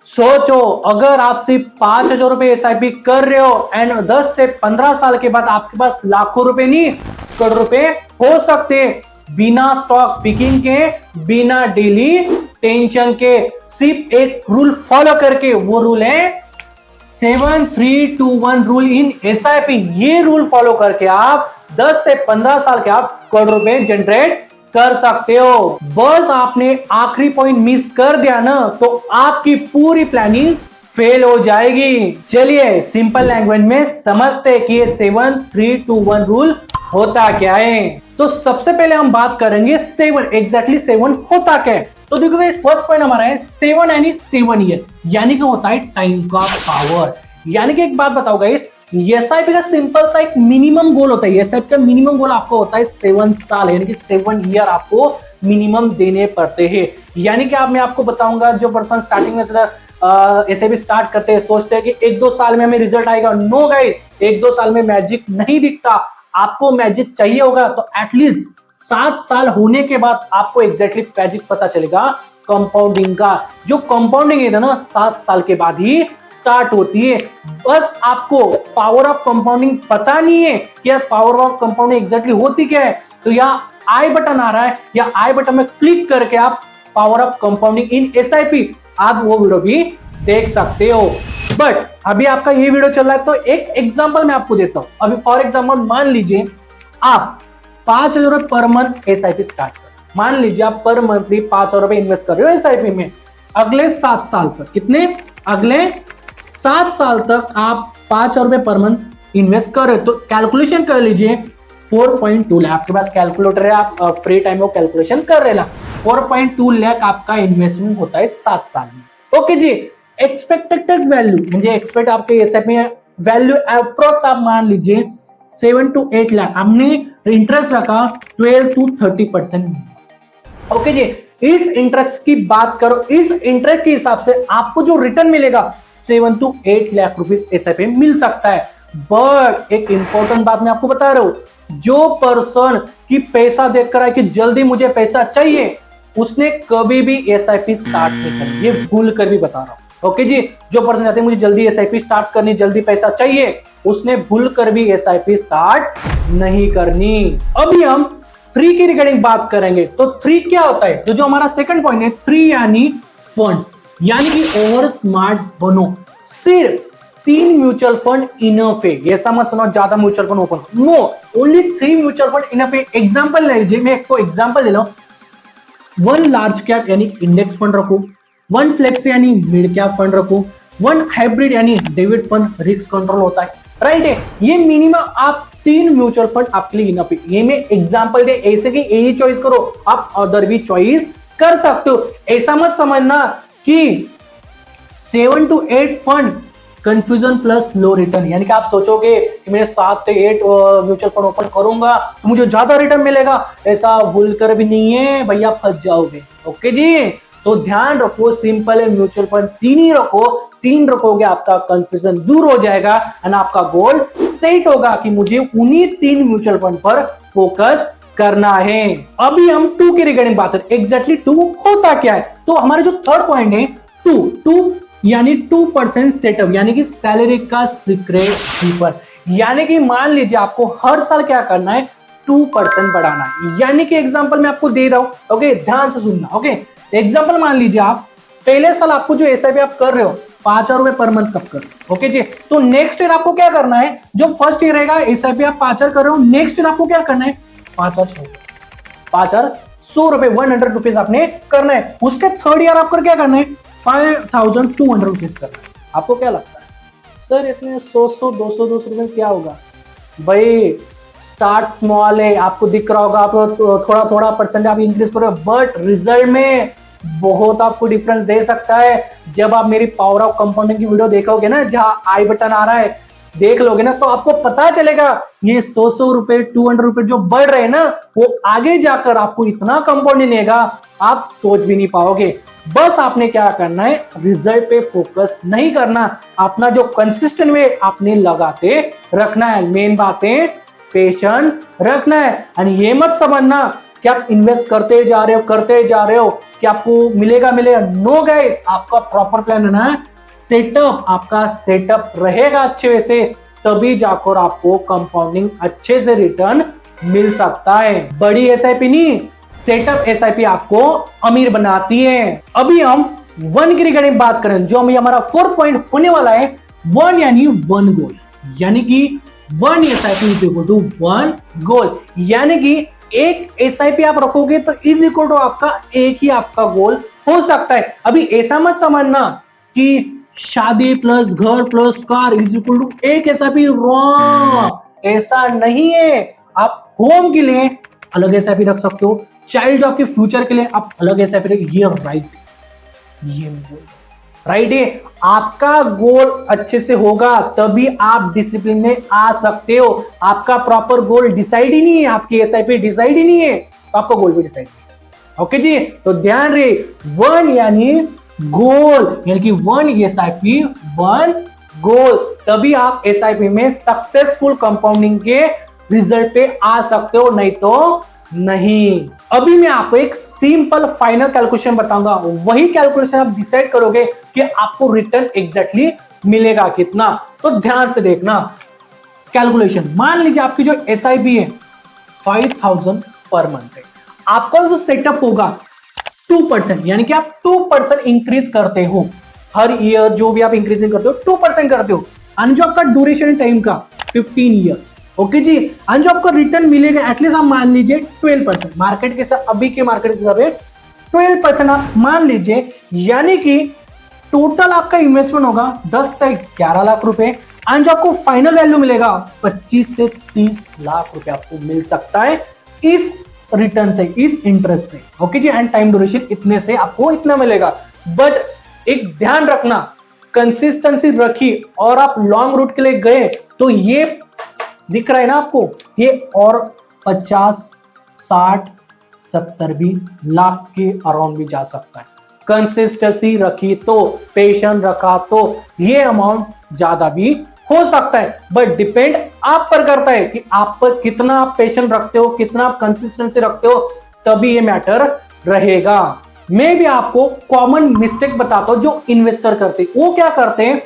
सोचो, अगर आप सिर्फ 5,000 रुपए एसआईपी कर रहे हो एंड 10 से 15 साल के बाद आपके पास लाखों रुपए नहीं करोड़ रुपए हो सकते, बिना स्टॉक पिकिंग के, बिना डेली टेंशन के, सिर्फ एक रूल फॉलो करके। वो रूल है 7321 रूल इन एसआईपी। ये रूल फॉलो करके आप 10 से 15 साल के आप करोड़ रुपए जनरेट कर सकते हो। बस आपने आखिरी पॉइंट मिस कर दिया ना तो आपकी पूरी प्लानिंग फेल हो जाएगी। चलिए सिंपल लैंग्वेज में समझते हैं कि ये 7321 रूल होता क्या है। तो सबसे पहले हम बात करेंगे 7, एग्जैक्टली 7 होता क्या है। तो देखो फर्स्ट पॉइंट हमारा है 7 यानी 7 ईयर, यानी कि होता है टाइम का पावर। यानी कि एक बात बताओ गाइस, एसआईपी का सिंपल सा एक मिनिमम गोल होता है। एसआईपी का मिनिमम गोल आपको होता है 7 साल, यानी कि 7 ईयर आपको मिनिमम देने पड़ते हैं। यानी कि मैं आपको बताऊंगा, जो पर्सन स्टार्टिंग में एसआईपी स्टार्ट करते हैं सोचते हैं कि 1-2 साल में हमें रिजल्ट आएगा। नो गाइस, 1-2 साल में मैजिक नहीं दिखता। आपको मैजिक चाहिए होगा तो एटलीस्ट 7 साल होने के बाद आपको एग्जैक्टली मैजिक पता चलेगा कंपाउंडिंग का। जो कंपाउंडिंग है ना 7 साल के बाद ही स्टार्ट होती है। बस आपको पावर ऑफ कंपाउंडिंग पता नहीं है कि यार पावर ऑफ कंपाउंडिंग एग्जैक्टली होती क्या है, तो यहाँ आई बटन आ रहा है, या आई बटन में क्लिक करके आप power of compounding in SIP आप वो वीडियो भी देख सकते हो। बट अभी आपका ये वीडियो चल रहा है तो एक एग्जांपल मैं आपको देता हूं। अभी फॉर एग्जांपल मान लीजिए आप 5,000 रुपए पर मंथ एसआईपी स्टार्ट कर, मान लीजिए आप पर मंथली 5,000 रुपए इन्वेस्ट कर रहे हो एसआईपी में। अगले 7 साल तक कितने, अगले 7 साल तक आप 5,000 रुपए पर मंथ इन्वेस्ट कर रहे हो। तो कैलकुलेशन कर लीजिए 4.2 लाख। आपके पास कैलकुलेटर है, आप फ्री टाइम में कैलकुलेशन कर रहे ना। 4.2 लाख आपका इन्वेस्टमेंट होता है 7 साल में। ओके जी, एक्सपेक्टेड वैल्यू म्हणजे एक्सपेक्ट आपके एसआईपी में वैल्यू अप्रोक्स आप मान लीजिए 7 to 8 लाख। हमने इंटरेस्ट रखा 12 to 30%। ओके जी, इस इंटरेस्ट की बात करो, इस इंटरेस्ट के हिसाब से आपको जो रिटर्न मिलेगा 7 to 8 लाख रुपीस एसआईपी मिल सकता है। बट एक इंपॉर्टेंट बात मैं आपको बता रहा हूं, जो पर्सन की पैसा देखकर आए कि जल्दी मुझे पैसा चाहिए, उसने कभी भी एसआईपी स्टार्ट नहीं करनी। ये भूल कर भी बता रहा हूं। ओके जी, जो पर्सन चाहते हैं मुझे जल्दी एसआईपी स्टार्ट करनी, जल्दी पैसा चाहिए, उसने भूल कर भी एसआईपी स्टार्ट नहीं करनी। अभी हम 3 की रिगार्डिंग बात करेंगे। तो 3 क्या होता है, तो जो हमारा सेकंड पॉइंट है 3 यानी फंड्स, यानी कि ओवर स्मार्ट बनो। सिर्फ 3 म्यूचुअल फंड इनफ है। ऐसा मत सुनो ज्यादा mutual fund open, no, only 3 mutual fund enough है। एग्जांपल ले लीजिए, मैं आपको एग्जांपल दे रहा हूं। 1 लार्ज कैप यानी इंडेक्स फंड रखो, 1 फ्लेक्स यानी मिड कैप फंड रखो, 1 हाइब्रिड यानी डेबिट फंड, रिस्क कंट्रोल होता है, राइट है। ये मिनिमम आप 3 म्यूचुअल फंड आपके लिए इनफ है। ये मैं एग्जांपल दे, ऐसे कि यही चॉइस करो, आप अदर भी चॉइस कर सकते हो। ऐसा मत समझना कि 7 to 8 fund confusion plus low return, यानी कि आप सोचोगे कि मैं 7 से 8 म्यूचुअल फंड ओपन करूंगा तो मुझे ज्यादा रिटर्न मिलेगा। ऐसा भूल कर भी नहीं है भैया, फंस जाओगे। ओके जी, तो ध्यान रखो, सिंपल है, म्यूचुअल फंड 3 ही रखो। 3 रखोगे आपका कंफ्यूजन दूर हो जाएगा एंड आपका गोल सेट होगा कि मुझे उन्हीं 3 म्यूचुअल फंड पर फोकस करना है। अभी हम 2 की रिगार्डिंग बात करें, एग्जैक्टली 2 होता क्या है। तो हमारे जो थर्ड पॉइंट है 2 यानी 2% सेटअप, यानी कि सैलरी का सीक्रेट कीपर। यानी कि मान लीजिए आपको हर साल क्या करना है, 2% बढ़ाना है। यानी कि एग्जांपल मैं आपको दे रहा हूं, ओके, ध्यान से सुनना। ओके, एग्जांपल मान लीजिए आप पहले साल आपको जो एसआईपी आप कर रहे हो 5,000 रुपए पर मंथ कब कर रहे हो, ओके जी। तो नेक्स्ट ईयर आपको क्या करना है, जो फर्स्ट ईयर रहेगा एसआईपी आप 5,000 कर रहे हो, नेक्स्ट ईयर आपको क्या करना है 5,100 रुपए, 100 रुपीज आपने करना है। उसके थर्ड ईयर आपको क्या करना है 5,200 रुपीज करना है। आपको क्या लगता है सर इतने 100 200 रुपए क्या होगा? भाई स्टार्ट स्मॉल है, आपको दिख रहा होगा, आप थोड़ा थोड़ा परसेंट आप इंक्रीज करो, बट रिजल्ट में बहुत आपको डिफरेंस दे सकता है। जब आप मेरी पावर ऑफ कंपाउंडिंग की वीडियो देखोगे ना, जहां आई बटन आ रहा है, देख लोगे ना, तो आपको पता चलेगा ये 100 रुपए 200 रुपए जो बढ़ रहे हैं ना, वो आगे जाकर आपको इतना कंपाउंडिंग देगा आप सोच भी नहीं पाओगे। बस आपने क्या करना है, रिजल्ट पे फोकस नहीं करना, अपना जो कंसिस्टेंट वे आपने लगाते रखना है। मेन बात है पेशेंस रखना है। और ये मत समझना कि आप इन्वेस्ट करते जा रहे हो कि आपको मिलेगा। नो गाइस, आपका प्रॉपर प्लान है ना, सेटअप, आपका सेटअप रहेगा अच्छे से, तभी जाकर आपको कंपाउंडिंग अच्छे से रिटर्न मिल सकता है। बड़ी एसआईपी नहीं, सेटअप एसआईपी आपको अमीर बनाती है। अभी हम वन की रिगार्डिंग बात करें, जो हमारा फोर्थ पॉइंट होने वाला है, वन यानी वन गोल, यानी कि one SIP is equal to one goal, यानी कि एक एसआईपी आप रखोगे तो इज इक्वल टू आपका एक ही आपका गोल हो सकता है। अभी ऐसा मत समझना कि शादी प्लस घर plus car is equal to एक एसआईपी, रॉन्ग, ऐसा नहीं है। आप होम के लिए अलग एसआईपी रख सकते हो, चाइल्ड जॉब के फ्यूचर के लिए आप अलग एसआईपी रख, ये राइट, ये राइट है। आपका गोल अच्छे से होगा तभी आप डिसिप्लिन में आ सकते हो। आपका प्रॉपर गोल डिसाइड ही नहीं है, आपकी एसआईपी डिसाइड ही नहीं है, तो आपका गोल भी डिसाइड नहीं। ओके जी, तो ध्यान रहे, वन यानी गोल, यानी कि वन एसआईपी वन गोल, तभी आप एसआईपी में सक्सेसफुल कंपाउंडिंग के रिजल्ट पे आ सकते हो, नहीं तो नहीं। अभी मैं आपको एक सिंपल फाइनल कैलकुलेशन बताऊंगा, वही कैलकुलेशन आप डिसाइड करोगे कि आपको रिटर्न एग्जैक्टली मिलेगा कितना। तो ध्यान से देखना कैलकुलेशन। मान लीजिए आपकी जो एसआईपी है 5000 पर मंथ है, आपका जो सेटअप होगा 2%, यानी कि आप 2% इंक्रीज करते हो हर ईयर, जो भी आप इंक्रीजिंग करते हो 2% करते हो। और जो आपका ड्यूरेशन टाइम का 15 ईयर्स, ओके जी। और जो आपको रिटर्न मिलेगा एटलीस्ट आप मान लीजिए 12%, मार्केट के साथ, अभी के मार्केट के हिसाब से 12% आप मान लीजिए, यानी कि टोटल आपका इन्वेस्टमेंट होगा 10 से 11 लाख रुपए, और जो आपको फाइनल वैल्यू मिलेगा 25 से 30 लाख रुपए आपको मिल सकता है इस रिटर्न से, इस इंटरेस्ट से, ओके जी। एंड टाइम ड्यूरेशन इतने से आपको इतना मिलेगा। बट एक ध्यान रखना, कंसिस्टेंसी रखी और आप लॉन्ग रूट के लिए गए तो ये दिख रहा है ना आपको, ये और 50, 60, 70 भी लाख के अराउंड भी जा सकता है। कंसिस्टेंसी रखी तो, पेशेंस रखा तो ये अमाउंट ज्यादा भी हो सकता है। बट डिपेंड आप पर करता है कि आप पर कितना आप पेशेंस रखते हो, कितना आप कंसिस्टेंसी रखते हो, तभी ये मैटर रहेगा। मैं भी आपको कॉमन मिस्टेक बताता हूं जो इन्वेस्टर करते, वो क्या करते हैं,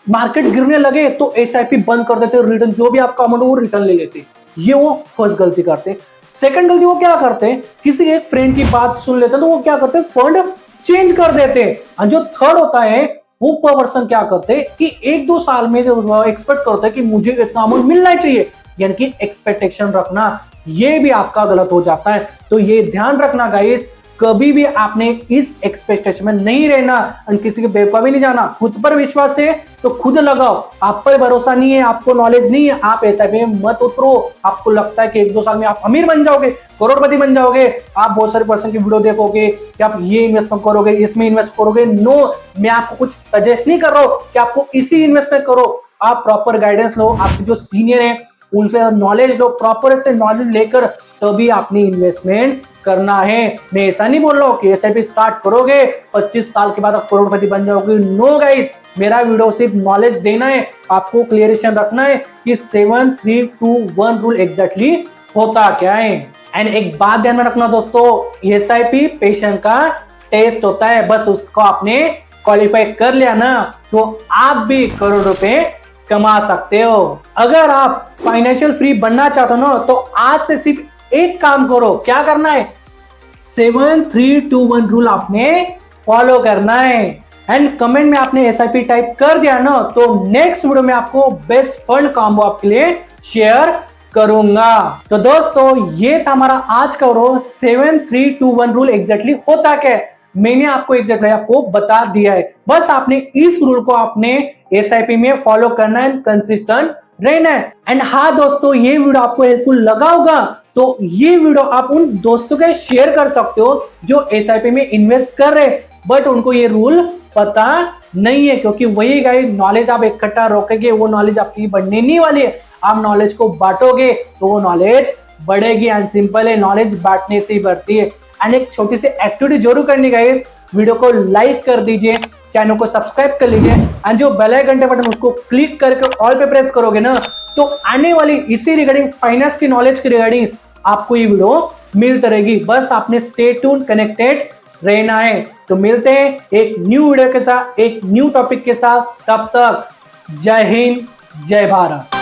मार्केट गिरने लगे तो एसआईपी बंद कर देते, रिटर्न जो भी आपका अमाउंट वो रिटर्न ले लेते, ये वो फर्स्ट गलती करते। सेकंड गलती वो क्या करते हैं, किसी एक फ्रेंड की बात सुन लेते हैं तो वो क्या करते हैं, फंड चेंज कर देते हैं। और जो थर्ड होता है वो पर्सन क्या करते हैं कि 1-2 साल में एक्सपेक्ट करते हैं कि मुझे इतना अमाउंट मिलना चाहिए, यानी कि एक्सपेक्टेशन रखना, ये भी आपका गलत हो जाता है। तो ये ध्यान रखना गाइस, कभी भी आपने इस एक्सपेक्टेशन में नहीं रहना और किसी के बेवकूफ भी नहीं जाना। खुद पर विश्वास है तो खुद लगाओ, आप पर भरोसा नहीं है, आपको नॉलेज नहीं है, आप एसआईपी में मत उतरो। आपको लगता है कि 1-2 साल में आप अमीर बन जाओगे, करोड़पति बन जाओगे, आप बहुत सारे पर्सन की वीडियो देखोगे कि आप ये इन्वेस्टमेंट करोगे, इसमें इन्वेस्ट करोगे। नो, मैं आपको कुछ सजेस्ट नहीं कर रहा हूं कि आपको इसी इन्वेस्टमेंट करो। आप प्रॉपर गाइडेंस लो, आपके जो सीनियर है उनसे नॉलेज लो, प्रॉपर से नॉलेज लेकर तभी आपने इन्वेस्टमेंट करना है। मैं ऐसा नहीं बोल रहा हूं कि एसआईपी स्टार्ट करोगे 25 साल के बाद आप करोड़पति बन जाओगे। नो गाइस, मेरा वीडियो सिर्फ नॉलेज देना है, आपको क्लियरेशन रखना है कि 7-3-2-1 रूल एग्जैक्टली होता क्या है। एंड एक बात ध्यान में रखना दोस्तों, एसआईपी पेशेंट का टेस्ट होता है, बस उसको आपने क्वालिफाई कर लिया ना तो आप भी करोड़ रुपए कमा सकते हो। अगर आप फाइनेंशियल फ्री बनना चाहते हो ना तो आज से सिर्फ एक काम करो, क्या करना है, 7-3-2-1 रूल आपने फॉलो करना है। एंड कमेंट में आपने एसआईपी टाइप कर दिया ना तो नेक्स्ट वीडियो में आपको बेस्ट फंड कॉम्बो आपके लिए शेयर करूंगा। तो दोस्तों ये था हमारा आज का 7-3-2-1 रूल एग्जैक्टली होता क्या है, मैंने आपको एग्जैक्टली आपको बता दिया है। बस आपने इस रूल को आपने एसआईपी में फॉलो करना है, कंसिस्टेंट रहना है। एंड हाँ दोस्तों, ये वीडियो आपको हेल्पफुल लगा होगा तो ये वीडियो आप उन दोस्तों के शेयर कर सकते हो जो एसआईपी में इन्वेस्ट कर रहे बट उनको ये रूल पता नहीं है, क्योंकि वही गाइस नॉलेज आप इकट्ठा रखोगे वो नॉलेज आपकी बढ़ने नहीं वाली है। आप नॉलेज को बांटोगे तो वो नॉलेज बढ़ेगी। एंड सिंपल है, नॉलेज बांटने से ही बढ़ती है। एंड एक छोटी सी एक्टिविटी जरूर करनी गाइस, वीडियो को लाइक कर दीजिए, चैनल को सब्सक्राइब कर लीजिए एंड जो बेल आइकन बटन उसको क्लिक करके ऑल पे प्रेस करोगे ना तो आने वाली इसी रिगार्डिंग फाइनेंस की नॉलेज के रिगार्डिंग आपको ये वीडियो मिलती रहेगी। बस आपने स्टे ट्यून कनेक्टेड रहना है। तो मिलते हैं एक न्यू वीडियो के साथ, एक न्यू टॉपिक के साथ। तब तक जय हिंद, जय भारत।